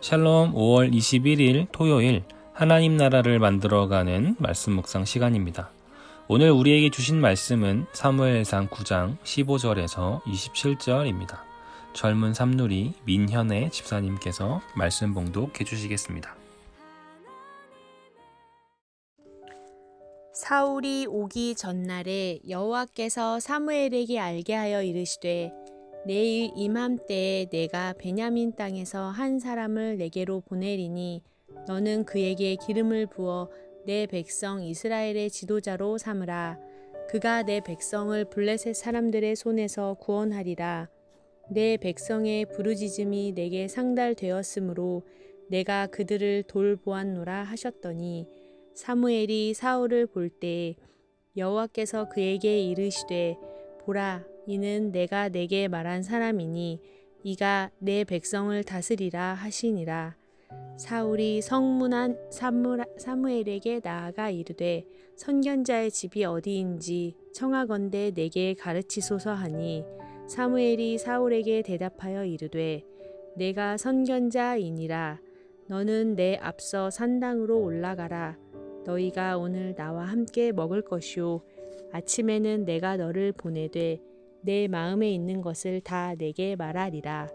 샬롬 5월 21일 토요일 하나님 나라를 만들어가는 말씀 묵상 시간입니다. 오늘 우리에게 주신 말씀은 사무엘상 9장 15절에서 27절입니다. 젊은 삼누리 민현애 집사님께서 말씀 봉독해 주시겠습니다. 사울이 오기 전날에 여호와께서 사무엘에게 알게 하여 이르시되 내일 이맘때에 내가 베냐민 땅에서 한 사람을 내게로 보내리니 너는 그에게 기름을 부어 내 백성 이스라엘의 지도자로 삼으라. 그가 내 백성을 블레셋 사람들의 손에서 구원하리라. 내 백성의 부르짖음이 내게 상달되었으므로 내가 그들을 돌보았노라 하셨더니 사무엘이 사울을 볼 때 여호와께서 그에게 이르시되 보라, 이는 내가 내게 말한 사람이니 이가 내 백성을 다스리라 하시니라. 사울이 성문한 사무엘에게 나아가 이르되 선견자의 집이 어디인지 청하건대 내게 가르치소서 하니 사무엘이 사울에게 대답하여 이르되 내가 선견자이니라. 너는 내 앞서 산당으로 올라가라. 너희가 오늘 나와 함께 먹을 것이요 아침에는 내가 너를 보내되 내 마음에 있는 것을 다 내게 말하리라.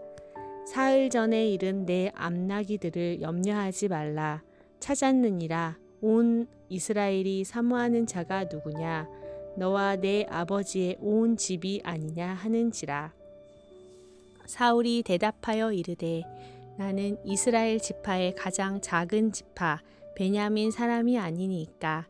사흘 전에 일은 내 암나기들을 염려하지 말라. 찾았느니라. 온 이스라엘이 사모하는 자가 누구냐? 너와 내 아버지의 온 집이 아니냐 하는지라. 사울이 대답하여 이르되 나는 이스라엘 지파의 가장 작은 지파 베냐민 사람이 아니니까.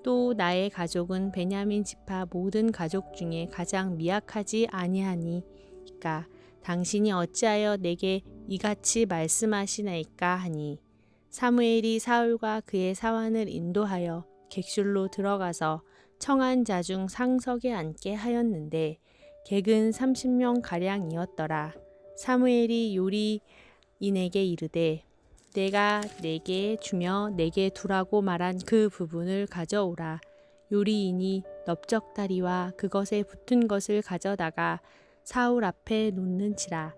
또 나의 가족은 베냐민 지파 모든 가족 중에 가장 미약하지 아니하니까 당신이 어찌하여 내게 이같이 말씀하시나이까 하니 사무엘이 사울과 그의 사환을 인도하여 객실로 들어가서 청한 자 중 상석에 앉게 하였는데 객은 30명 가량이었더라. 사무엘이 요리인에게 이르되 내가 내게 주며 내게 두라고 말한 그 부분을 가져오라. 요리인이 넓적다리와 그것에 붙은 것을 가져다가 사울 앞에 놓는지라.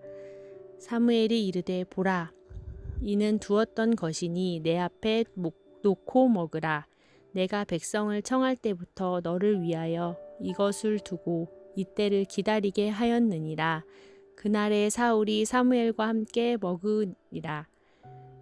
사무엘이 이르되 보라, 이는 두었던 것이니 내 앞에 놓고 먹으라. 내가 백성을 청할 때부터 너를 위하여 이것을 두고 이때를 기다리게 하였느니라. 그날에 사울이 사무엘과 함께 먹으니라.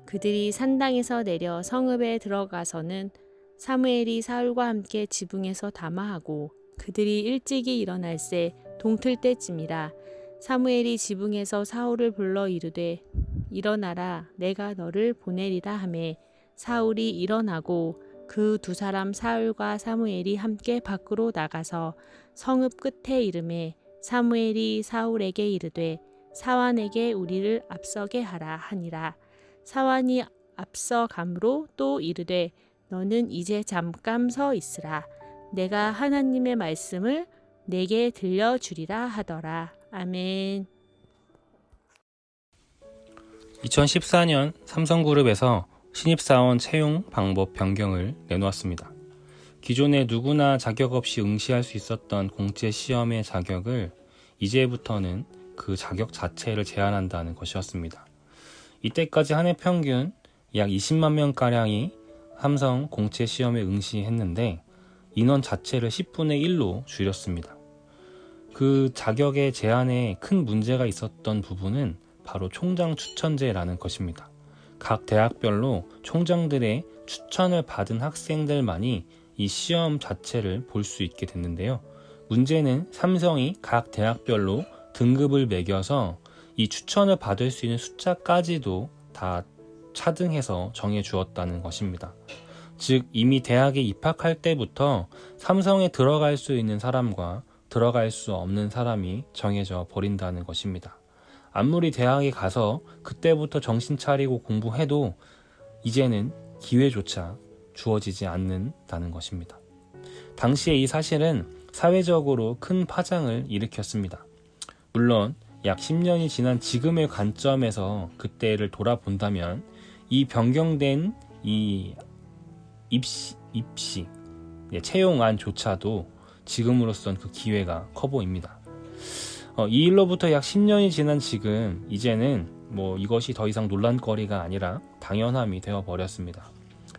그들이 산당에서 내려 성읍에 들어가서는 사무엘이 사울과 함께 지붕에서 담화하고 그들이 일찍이 일어날새 동틀 때쯤이라. 사무엘이 지붕에서 사울을 불러 이르되 일어나라, 내가 너를 보내리라 하매 사울이 일어나고 그 두 사람 사울과 사무엘이 함께 밖으로 나가서 성읍 끝에 이르매 사무엘이 사울에게 이르되 사환에게 우리를 앞서게 하라 하니라. 사환이 앞서 가므로 또 이르되 너는 이제 잠깐 서 있으라. 내가 하나님의 말씀을 내게 들려주리라 하더라. 아멘. 2014년 삼성그룹에서 신입사원 채용 방법 변경을 내놓았습니다. 기존에 누구나 자격 없이 응시할 수 있었던 공채 시험의 자격을 이제부터는 그 자격 자체를 제한한다는 것이었습니다. 이때까지 한 해 평균 약 20만 명가량이 삼성 공채 시험에 응시했는데 인원 자체를 10분의 1로 줄였습니다. 그 자격의 제한에 큰 문제가 있었던 부분은 바로 총장 추천제라는 것입니다. 각 대학별로 총장들의 추천을 받은 학생들만이 이 시험 자체를 볼 수 있게 됐는데요. 문제는 삼성이 각 대학별로 등급을 매겨서 이 추천을 받을 수 있는 숫자까지도 다 차등해서 정해주었다는 것입니다. 즉 이미 대학에 입학할 때부터 삼성에 들어갈 수 있는 사람과 들어갈 수 없는 사람이 정해져 버린다는 것입니다. 아무리 대학에 가서 그때부터 정신 차리고 공부해도 이제는 기회조차 주어지지 않는다는 것입니다. 당시에 이 사실은 사회적으로 큰 파장을 일으켰습니다. 물론 약 10년이 지난 지금의 관점에서 그때를 돌아본다면 이 변경된 이 입시 채용안조차도 지금으로선 그 기회가 커 보입니다. 이 일로부터 약 10년이 지난 지금 이제는 이것이 더 이상 논란거리가 아니라 당연함이 되어버렸습니다.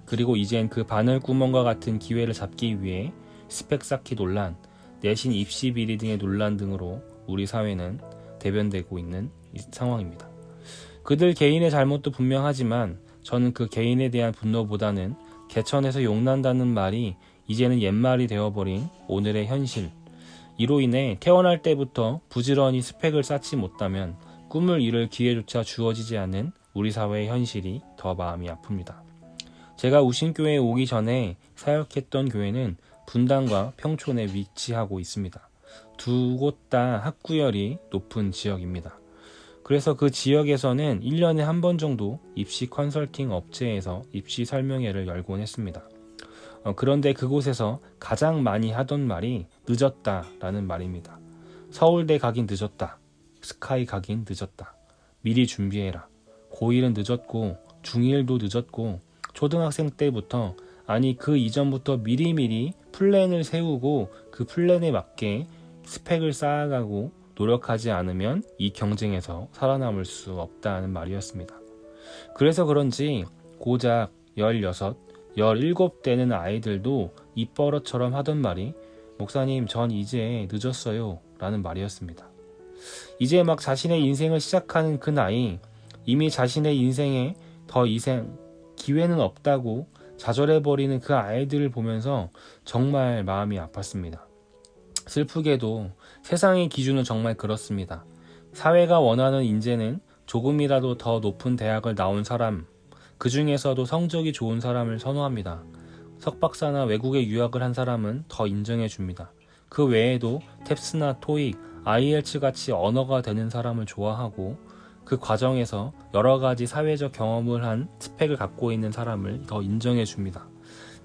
그리고 이젠 그 바늘구멍과 같은 기회를 잡기 위해 스펙 쌓기 논란, 내신 입시 비리 등의 논란 등으로 우리 사회는 대변되고 있는 상황입니다. 그들 개인의 잘못도 분명하지만 저는 그 개인에 대한 분노보다는 개천에서 용난다는 말이 이제는 옛말이 되어버린 오늘의 현실, 이로 인해 태어날 때부터 부지런히 스펙을 쌓지 못하면 꿈을 이룰 기회조차 주어지지 않은 우리 사회의 현실이 더 마음이 아픕니다. 제가 우신교회에 오기 전에 사역했던 교회는 분당과 평촌에 위치하고 있습니다. 두 곳 다 학구열이 높은 지역입니다. 그래서 그 지역에서는 1년에 한 번 정도 입시 컨설팅 업체에서 입시 설명회를 열곤 했습니다. 그런데 그곳에서 가장 많이 하던 말이 늦었다라는 말입니다. 서울대 가긴 늦었다. 스카이 가긴 늦었다. 미리 준비해라. 고1은 늦었고 중1도 늦었고 초등학생 때부터 아니 그 이전부터 미리미리 플랜을 세우고 그 플랜에 맞게 스펙을 쌓아가고 노력하지 않으면 이 경쟁에서 살아남을 수 없다는 말이었습니다. 그래서 그런지 고작 16, 17 되는 아이들도 입버릇처럼 하던 말이 목사님 전 이제 늦었어요 라는 말이었습니다. 이제 막 자신의 인생을 시작하는 그 나이, 이미 자신의 인생에 더 이상 기회는 없다고 좌절해버리는 그 아이들을 보면서 정말 마음이 아팠습니다. 슬프게도 세상의 기준은 정말 그렇습니다. 사회가 원하는 인재는 조금이라도 더 높은 대학을 나온 사람, 그 중에서도 성적이 좋은 사람을 선호합니다. 석박사나 외국에 유학을 한 사람은 더 인정해 줍니다. 그 외에도 탭스나 토익, IELTS 같이 언어가 되는 사람을 좋아하고 그 과정에서 여러 가지 사회적 경험을 한 스펙을 갖고 있는 사람을 더 인정해 줍니다.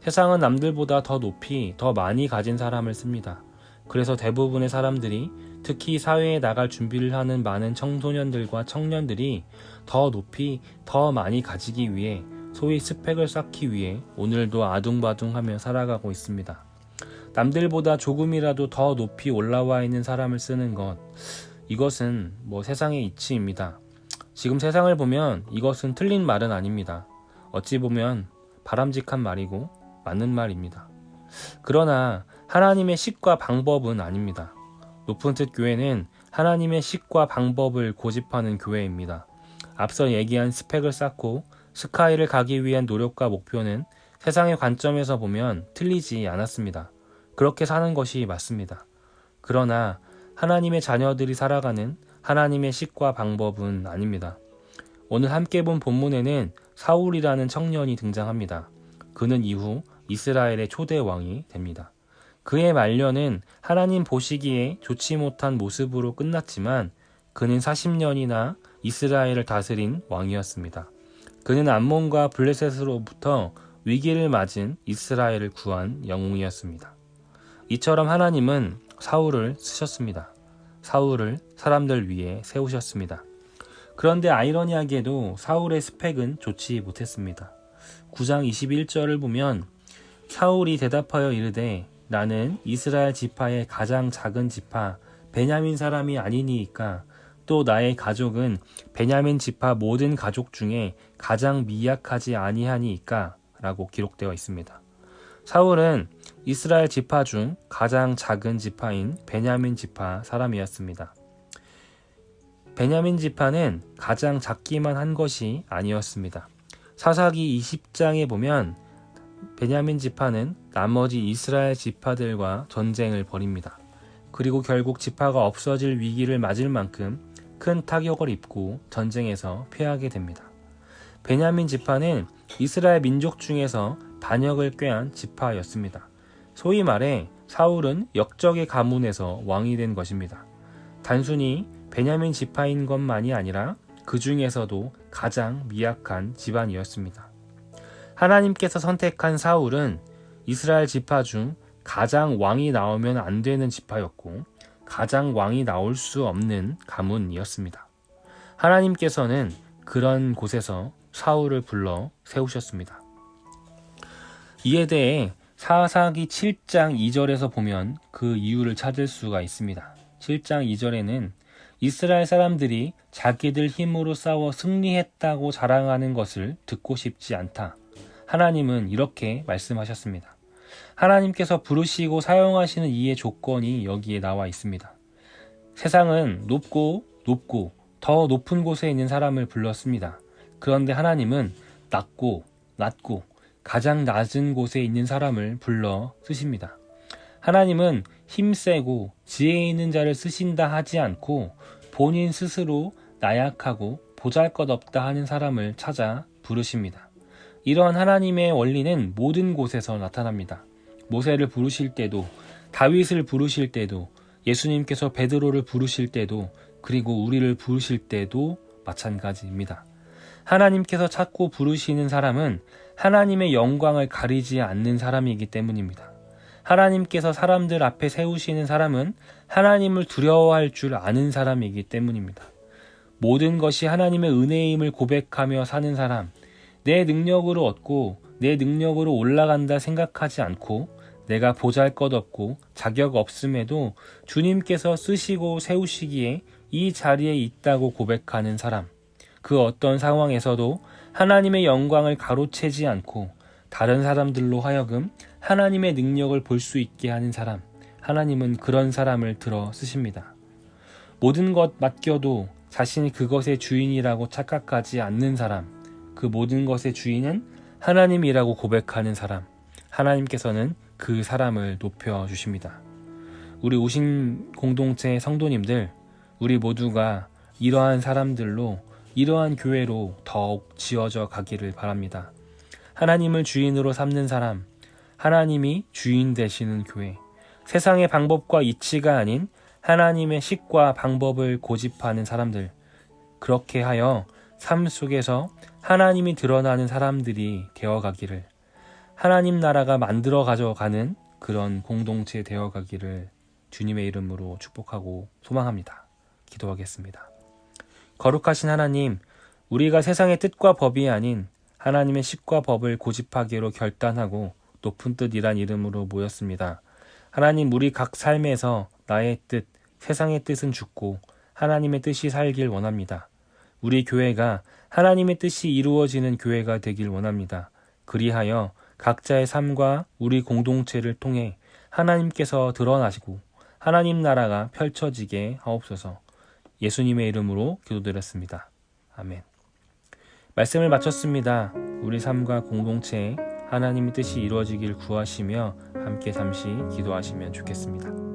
세상은 남들보다 더 높이, 더 많이 가진 사람을 씁니다. 그래서 대부분의 사람들이, 특히 사회에 나갈 준비를 하는 많은 청소년들과 청년들이 더 높이, 더 많이 가지기 위해 소위 스펙을 쌓기 위해 오늘도 아둥바둥하며 살아가고 있습니다. 남들보다 조금이라도 더 높이 올라와 있는 사람을 쓰는 것, 이것은 세상의 이치입니다. 지금 세상을 보면 이것은 틀린 말은 아닙니다. 어찌 보면 바람직한 말이고 맞는 말입니다. 그러나 하나님의 식과 방법은 아닙니다. 높은 뜻 교회는 하나님의 식과 방법을 고집하는 교회입니다. 앞서 얘기한 스펙을 쌓고 스카이를 가기 위한 노력과 목표는 세상의 관점에서 보면 틀리지 않았습니다. 그렇게 사는 것이 맞습니다. 그러나 하나님의 자녀들이 살아가는 하나님의 식과 방법은 아닙니다. 오늘 함께 본 본문에는 사울이라는 청년이 등장합니다. 그는 이후 이스라엘의 초대 왕이 됩니다. 그의 말년은 하나님 보시기에 좋지 못한 모습으로 끝났지만 그는 40년이나 이스라엘을 다스린 왕이었습니다. 그는 암몬과 블레셋으로부터 위기를 맞은 이스라엘을 구한 영웅이었습니다. 이처럼 하나님은 사울을 쓰셨습니다. 사울을 사람들 위해 세우셨습니다. 그런데 아이러니하게도 사울의 스펙은 좋지 못했습니다. 9장 21절을 보면 사울이 대답하여 이르되 나는 이스라엘 지파의 가장 작은 지파 베냐민 사람이 아니니이까 또 나의 가족은 베냐민 지파 모든 가족 중에 가장 미약하지 아니하니이까 라고 기록되어 있습니다. 사울은 이스라엘 지파 중 가장 작은 지파인 베냐민 지파 사람이었습니다. 베냐민 지파는 가장 작기만 한 것이 아니었습니다. 사사기 20장에 보면 베냐민 지파는 나머지 이스라엘 지파들과 전쟁을 벌입니다. 그리고 결국 지파가 없어질 위기를 맞을 만큼 큰 타격을 입고 전쟁에서 패하게 됩니다. 베냐민 지파는 이스라엘 민족 중에서 반역을 꾀한 지파였습니다. 소위 말해 사울은 역적의 가문에서 왕이 된 것입니다. 단순히 베냐민 지파인 것만이 아니라 그 중에서도 가장 미약한 집안이었습니다. 하나님께서 선택한 사울은 이스라엘 지파 중 가장 왕이 나오면 안 되는 지파였고 가장 왕이 나올 수 없는 가문이었습니다. 하나님께서는 그런 곳에서 사울을 불러 세우셨습니다. 이에 대해 사사기 7장 2절에서 보면 그 이유를 찾을 수가 있습니다. 7장 2절에는 이스라엘 사람들이 자기들 힘으로 싸워 승리했다고 자랑하는 것을 듣고 싶지 않다. 하나님은 이렇게 말씀하셨습니다. 하나님께서 부르시고 사용하시는 이의 조건이 여기에 나와 있습니다. 세상은 높고 더 높은 곳에 있는 사람을 불렀습니다. 그런데 하나님은 낮고 가장 낮은 곳에 있는 사람을 불러 쓰십니다. 하나님은 힘세고 지혜 있는 자를 쓰신다 하지 않고 본인 스스로 나약하고 보잘것없다 하는 사람을 찾아 부르십니다. 이러한 하나님의 원리는 모든 곳에서 나타납니다. 모세를 부르실 때도, 다윗을 부르실 때도, 예수님께서 베드로를 부르실 때도, 그리고 우리를 부르실 때도 마찬가지입니다. 하나님께서 찾고 부르시는 사람은 하나님의 영광을 가리지 않는 사람이기 때문입니다. 하나님께서 사람들 앞에 세우시는 사람은 하나님을 두려워할 줄 아는 사람이기 때문입니다. 모든 것이 하나님의 은혜임을 고백하며 사는 사람, 내 능력으로 얻고 내 능력으로 올라간다 생각하지 않고 내가 보잘것없고 자격 없음에도 주님께서 쓰시고 세우시기에 이 자리에 있다고 고백하는 사람, 그 어떤 상황에서도 하나님의 영광을 가로채지 않고 다른 사람들로 하여금 하나님의 능력을 볼 수 있게 하는 사람, 하나님은 그런 사람을 들어 쓰십니다. 모든 것 맡겨도 자신이 그것의 주인이라고 착각하지 않는 사람, 그 모든 것의 주인은 하나님이라고 고백하는 사람, 하나님께서는 그 사람을 높여주십니다. 우리 우신 공동체 성도님들, 우리 모두가 이러한 사람들로, 이러한 교회로 더욱 지어져 가기를 바랍니다. 하나님을 주인으로 삼는 사람, 하나님이 주인 되시는 교회, 세상의 방법과 이치가 아닌 하나님의 식과 방법을 고집하는 사람들, 그렇게 하여 삶 속에서 하나님이 드러나는 사람들이 되어가기를, 하나님 나라가 만들어 가져가는 그런 공동체 되어가기를 주님의 이름으로 축복하고 소망합니다. 기도하겠습니다. 거룩하신 하나님, 우리가 세상의 뜻과 법이 아닌 하나님의 식과 법을 고집하기로 결단하고 높은 뜻이란 이름으로 모였습니다. 하나님, 우리 각 삶에서 나의 뜻, 세상의 뜻은 죽고 하나님의 뜻이 살길 원합니다. 우리 교회가 하나님의 뜻이 이루어지는 교회가 되길 원합니다. 그리하여 각자의 삶과 우리 공동체를 통해 하나님께서 드러나시고 하나님 나라가 펼쳐지게 하옵소서. 예수님의 이름으로 기도드렸습니다. 아멘. 말씀을 마쳤습니다. 우리 삶과 공동체에 하나님의 뜻이 이루어지길 구하시며 함께 잠시 기도하시면 좋겠습니다.